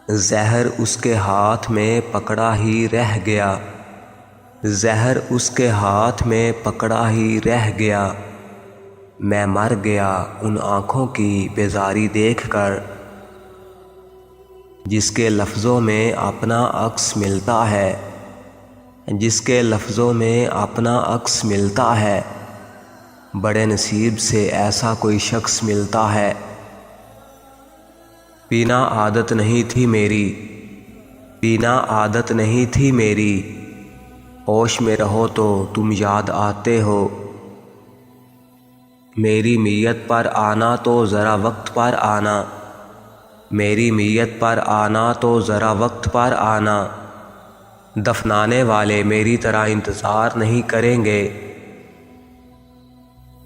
زہر اس کے ہاتھ میں پکڑا ہی رہ گیا، زہر اس کے ہاتھ میں پکڑا ہی رہ گیا، میں مر گیا ان آنکھوں کی بیزاری دیکھ کر، جس کے لفظوں میں اپنا عکس ملتا ہے، جس کے لفظوں میں اپنا عکس ملتا ہے، بڑے نصیب سے ایسا کوئی شخص ملتا ہے۔ پینا عادت نہیں تھی میری، پینا عادت نہیں تھی میری، ہوش میں رہو تو تم یاد آتے ہو، میری میت پر آنا تو ذرا وقت پر آنا، میری میت پر آنا تو ذرا وقت پر آنا، دفنانے والے میری طرح انتظار نہیں کریں گے،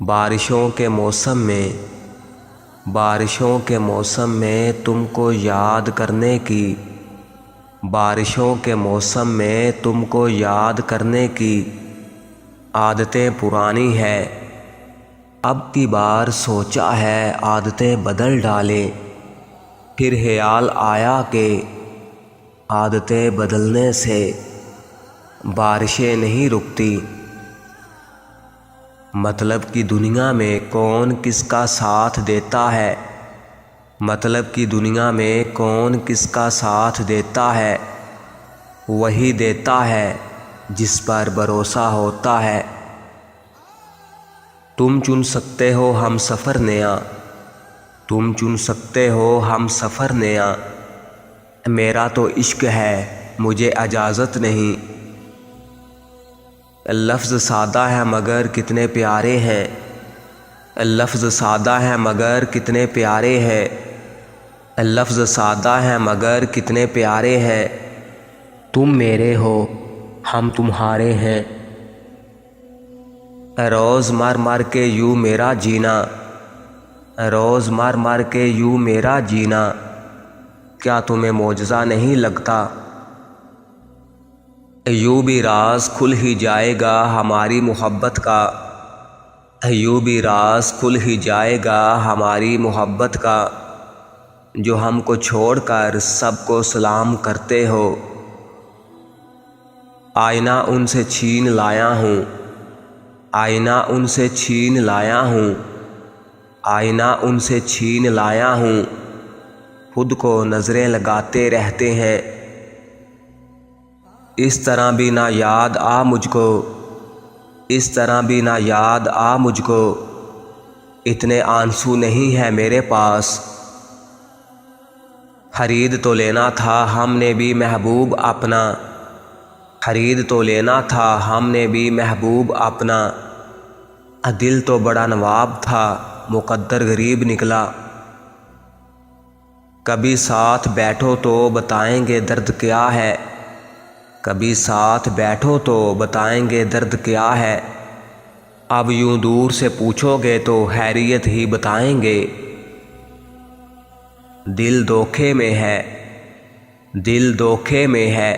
بارشوں کے موسم میں، بارشوں کے موسم میں تم کو یاد کرنے کی، بارشوں کے موسم میں تم کو یاد کرنے کی عادتیں پرانی ہے، اب کی بار سوچا ہے عادتیں بدل ڈالیں، پھر خیال آیا کہ عادتیں بدلنے سے بارشیں نہیں رکتی، مطلب کی دنیا میں کون کس کا ساتھ دیتا ہے، مطلب کی دنیا میں کون کس کا ساتھ دیتا ہے، وہی دیتا ہے جس پر بھروسہ ہوتا ہے، تم چن سکتے ہو ہم سفر نیا، تم چن سکتے ہو ہم سفر نیا، میرا تو عشق ہے مجھے اجازت نہیں، لفظ سادہ ہے مگر کتنے پیارے ہیں، لفظ سادہ ہے مگر کتنے پیارے ہیں، لفظ سادہ ہے مگر کتنے پیارے ہیں، تم میرے ہو ہم تمہارے ہیں، روز مر مر کے یوں میرا جینا، روز مر مر کے یوں میرا جینا، کیا تمہیں معجزہ نہیں لگتا، یوں بھی راز کھل ہی جائے گا ہماری محبت کا، یوں بھی راز کھل ہی جائے گا ہماری محبت کا، جو ہم کو چھوڑ کر سب کو سلام کرتے ہو، آئینہ ان سے چھین لایا ہوں، آئینہ ان سے چھین لایا ہوں، آئینہ ان سے چھین لایا ہوں، خود کو نظریں لگاتے رہتے ہیں، اس طرح بھی نہ یاد آ مجھ کو، اس طرح بھی نہ یاد آ مجھ کو، اتنے آنسو نہیں ہے میرے پاس، خرید تو لینا تھا ہم نے بھی محبوب اپنا، خرید تو لینا تھا ہم نے بھی محبوب اپنا، دل تو بڑا نواب تھا مقدر غریب نکلا، کبھی ساتھ بیٹھو تو بتائیں گے درد کیا ہے، کبھی ساتھ بیٹھو تو بتائیں گے درد کیا ہے، اب یوں دور سے پوچھو گے تو خیریت ہی بتائیں گے، دل دھوکے میں ہے، دل دھوکے میں ہے،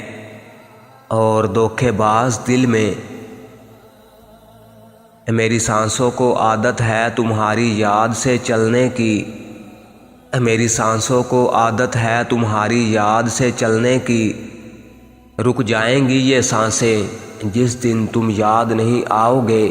اور دھوکے باز دل میں، میری سانسوں کو عادت ہے تمہاری یاد سے چلنے کی، میری سانسوں کو عادت ہے تمہاری یاد سے چلنے کی، رک جائیں گی یہ سانسیں جس دن تم یاد نہیں آؤ گے،